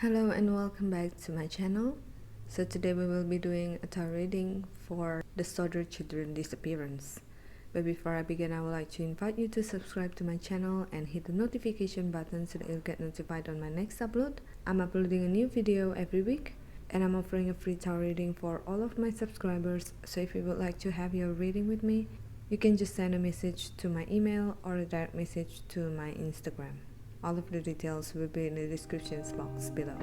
Hello and welcome back to my channel. So today we will be doing a tarot reading for the Sodder children disappearance. But before I begin, I would like to invite you to subscribe to my channel and hit the notification button so that you'll get notified on my next upload. I'm uploading a new video every week and I'm offering a free tarot reading for all of my subscribers. So if you would like to have your reading with me, you can just send a message to my email or a direct message to my Instagram. All of the details will be in the description box below.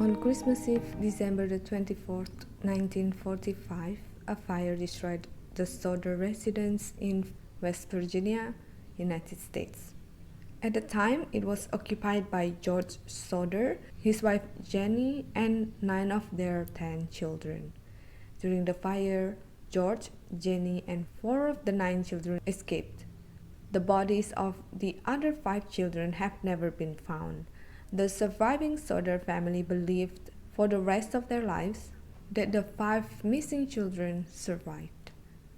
On Christmas Eve, December the 24th, 1945, a fire destroyed the Sodder residence in West Virginia, United States. At the time, it was occupied by George Sodder, his wife Jennie, and 9 of their 10 children. During the fire, George, Jennie, and 4 of the 9 children escaped. The bodies of the other 5 children have never been found. The surviving Sodder family believed for the rest of their lives that the 5 missing children survived.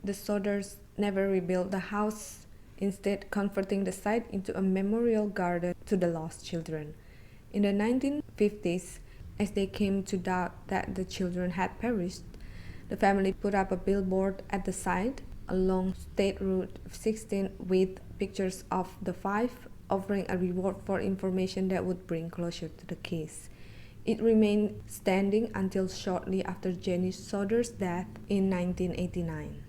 The Sodders never rebuilt the house, instead converting the site into a memorial garden to the lost children. In the 1950s, as they came to doubt that the children had perished, the family put up a billboard at the site along State Route 16 with pictures of the 5, offering a reward for information that would bring closure to the case. It remained standing until shortly after Jennie Sodder's death in 1989.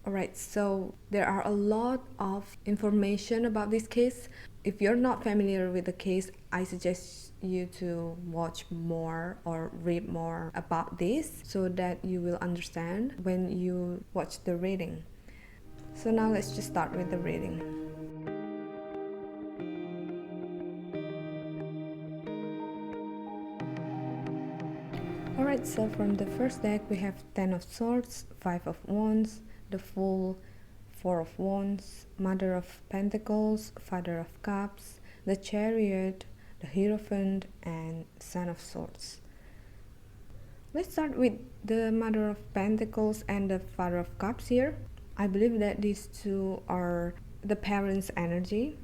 Alright, so there are a lot of information about this case. If you're not familiar with the case, I suggest you to watch more or read more about this so that you will understand when you watch the reading. So now let's just start with the reading. Alright, so from the first deck we have 10 of Swords, 5 of Wands, the Fool, 4 of Wands, Mother of Pentacles, Father of Cups, the Chariot, the Hierophant, and Son of Swords. Let's start with the Mother of Pentacles and the Father of Cups here. I believe that these two are the parents' energy.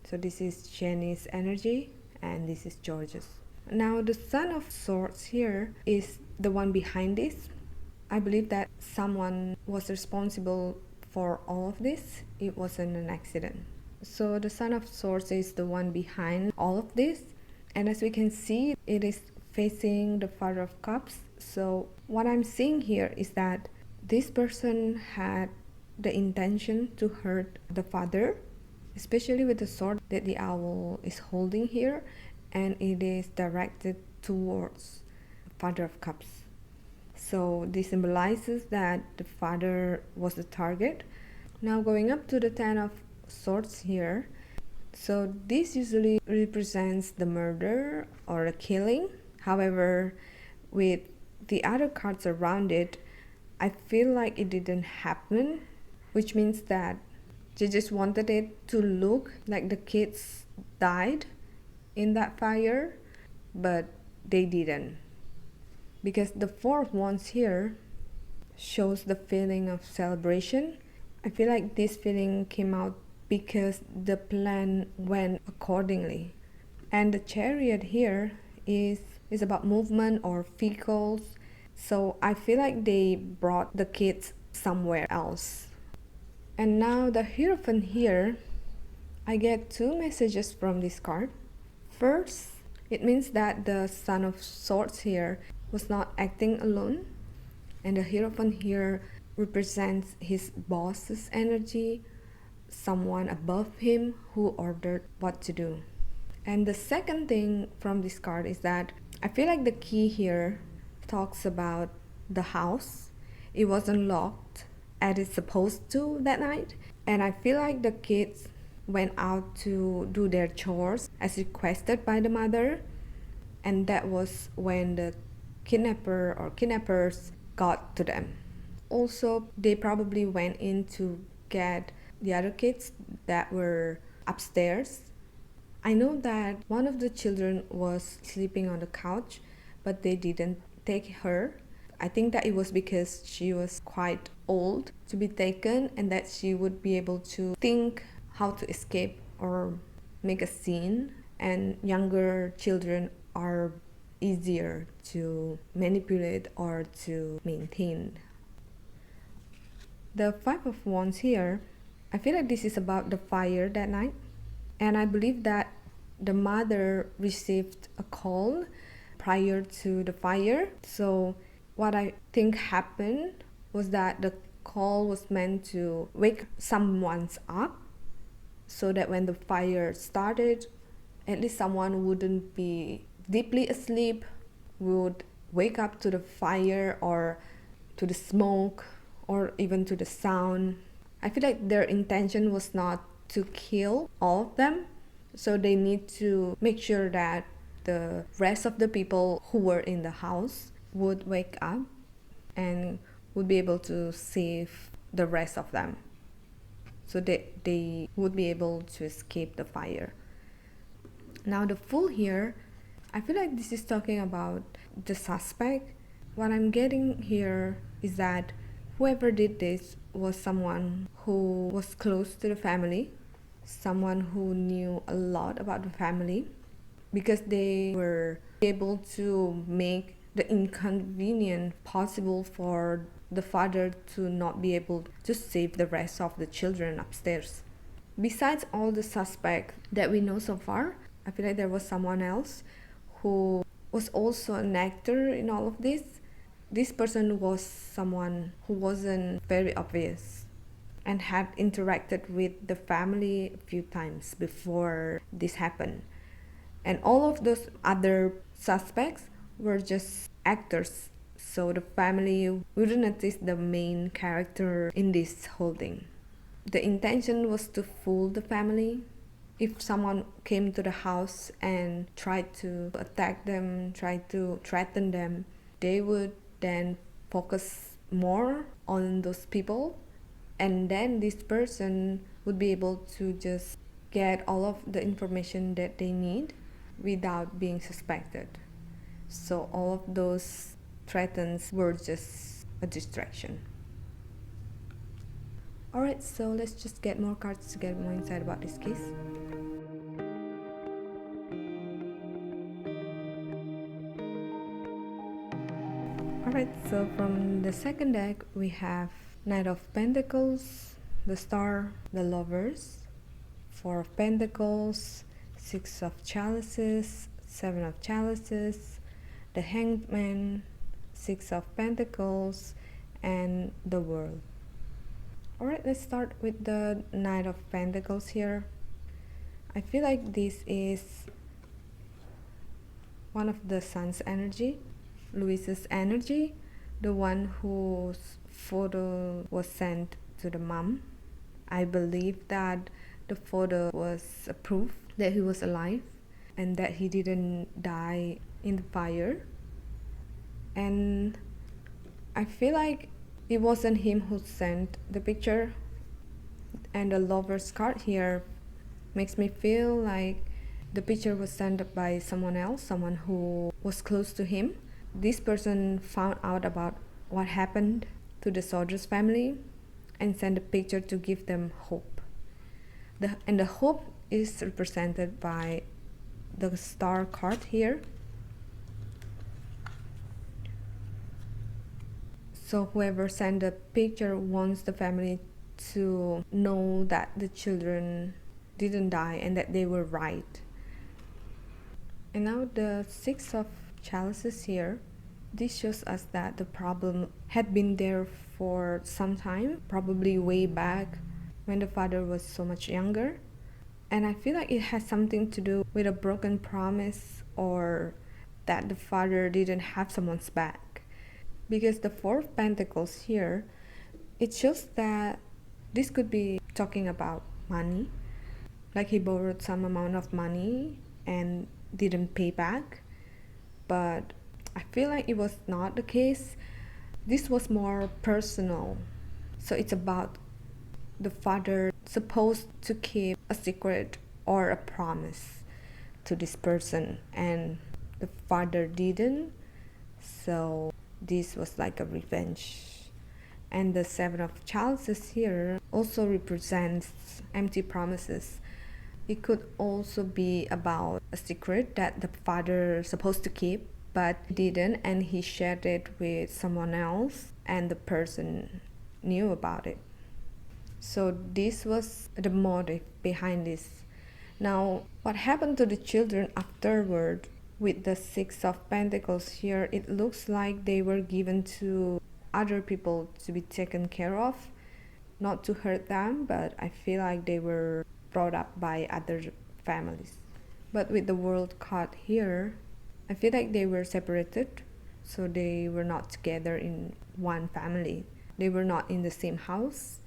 So this is Jennie's energy and this is George's. Now the Son of Swords here is the one behind this. I believe that someone was responsible for all of this. It wasn't an accident. So the Son of Swords is the one behind all of this. And as we can see, it is facing the Father of Cups. So what I'm seeing here is that this person had the intention to hurt the father, especially with the sword that the owl is holding here, and it is directed towards the Father of Cups. So this symbolizes that the father was the target. Now going up to the 10 of Swords here. So this usually represents the murder or a killing. However, with the other cards around it, I feel like it didn't happen, which means that they just wanted it to look like the kids died in that fire, but they didn't. Because the 4 of Wands here shows the feeling of celebration. I feel like this feeling came out because the plan went accordingly. And the Chariot here is about movement or vehicles. So I feel like they brought the kids somewhere else. And now the Hierophant here, I get 2 messages from this card. First, it means that the Son of Swords here was not acting alone, and the Hierophant here represents his boss's energy, someone above him who ordered what to do. And the second thing from this card is that I feel like the key here talks about the house. It wasn't locked as it's supposed to that night, and I feel like the kids went out to do their chores as requested by the mother, and that was when the kidnapper or kidnappers got to them. Also, they probably went in to get the other kids that were upstairs. I know that one of the children was sleeping on the couch, but they didn't take her. I think that it was because she was quite old to be taken and that she would be able to think how to escape or make a scene, and younger children are easier to manipulate or to maintain. The Five of Wands here, I feel like this is about the fire that night, and I believe that the mother received a call prior to the fire. So what I think happened was that the call was meant to wake someone up, so that when the fire started, at least someone wouldn't be deeply asleep, would wake up to the fire or to the smoke or even to the sound. I feel like their intention was not to kill all of them, so they need to make sure that the rest of the people who were in the house would wake up and would be able to save the rest of them, so that they would be able to escape the fire. Now the Fool here, I feel like this is talking about the suspect. What I'm getting here is that whoever did this was someone who was close to the family, someone who knew a lot about the family, because they were able to make the inconvenience possible for the father to not be able to save the rest of the children upstairs. Besides all the suspects that we know so far, I feel like there was someone else who was also an actor in all of this. This person was someone who wasn't very obvious and had interacted with the family a few times before this happened. And all of those other suspects were just actors, so the family wouldn't notice the main character in this whole thing. The intention was to fool the family. If someone came to the house and tried to attack them, tried to threaten them, they would then focus more on those people, and then this person would be able to just get all of the information that they need without being suspected. So all of those threats were just a distraction. Alright, so let's just get more cards to get more insight about this case. Alright, so from the second deck we have Knight of Pentacles, the Star, the Lovers, Four of Pentacles, Six of Chalices, Seven of Chalices, the Hanged Man, Six of Pentacles, and the World. Alright, let's start with the Knight of Pentacles here. I feel like this is one of the Sun's energy, Luis's energy, the one whose photo was sent to the mom. I believe that the photo was a proof that he was alive and that he didn't die in the fire. And I feel like it wasn't him who sent the picture. And the Lover's card here makes me feel like the picture was sent by someone else, someone who was close to him. This person found out about what happened to the Sodders family and sent a picture to give them hope. And the hope is represented by the Star card here. So whoever sent the picture wants the family to know that the children didn't die and that they were right. And now the Six of Chalices here. This shows us that the problem had been there for some time, probably way back when the father was so much younger. And I feel like it has something to do with a broken promise, or that the father didn't have someone's back. Because the Four of Pentacles here, it shows that this could be talking about money. Like he borrowed some amount of money and didn't pay back. But I feel like it was not the case. This was more personal. So it's about the father supposed to keep a secret or a promise to this person, and the father didn't. So this was like a revenge. And the Seven of Chalices here also represents empty promises. It could also be about a secret that the father supposed to keep but didn't, and he shared it with someone else and the person knew about it. So this was the motive behind this. Now, what happened to the children afterward? With the Six of Pentacles here, it looks like they were given to other people to be taken care of, not to hurt them, but I feel like they were brought up by other families. But with the World card here, I feel like they were separated, so they were not together in one family. They were not in the same house,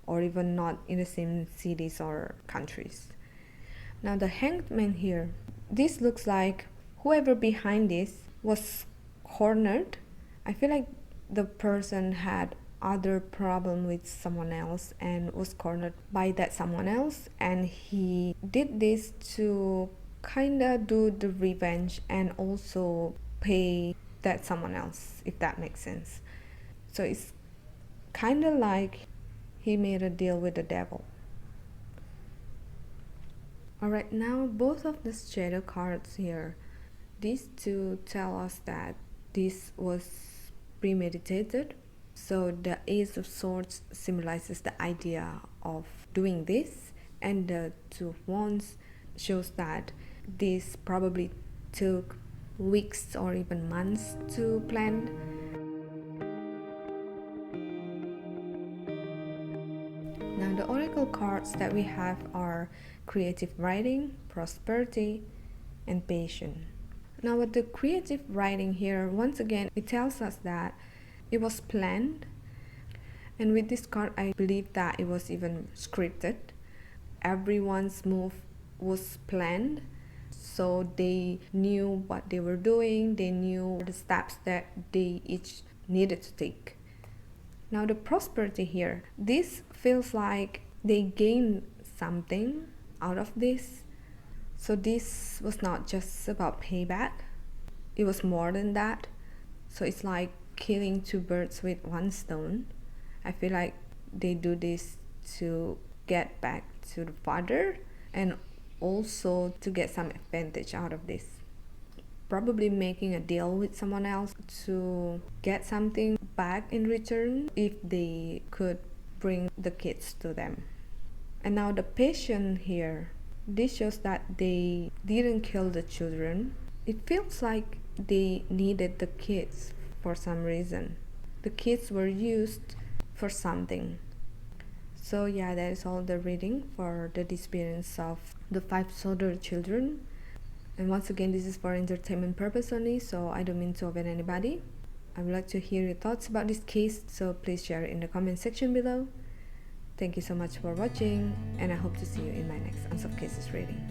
or even not in the same cities or countries. Now the Hanged Man here, this looks like whoever behind this was cornered. I feel like the person had other problem with someone else and was cornered by that someone else, and he did this to kinda do the revenge and also pay that someone else, if that makes sense. So it's kinda like he made a deal with the devil. Alright, now both of the shadow cards here, these two tell us that this was premeditated. So the Ace of Swords symbolizes the idea of doing this, and the Two of Wands shows that this probably took weeks or even months to plan. Now the oracle cards that we have are creative writing, prosperity, and patience. Now with the creative writing here, once again, it tells us that it was planned. And with this card, I believe that it was even scripted. Everyone's move was planned. So they knew what they were doing. They knew the steps that they each needed to take. Now the prosperity here, this feels like they gained something out of this. So this was not just about payback. It was more than that. So it's like killing two birds with one stone. I feel like they do this to get back to the father and also to get some advantage out of this. Probably making a deal with someone else to get something back in return if they could bring the kids to them. And now the patient here, this shows that they didn't kill the children. It feels like they needed the kids for some reason. The kids were used for something. So yeah, that is all the reading for the disappearance of the 5 Sodder children. And once again, this is for entertainment purpose only, so I don't mean to offend anybody. I would like to hear your thoughts about this case, so please share it in the comment section below. Thank you so much for watching, and I hope to see you in my next Unsolved Cases reading.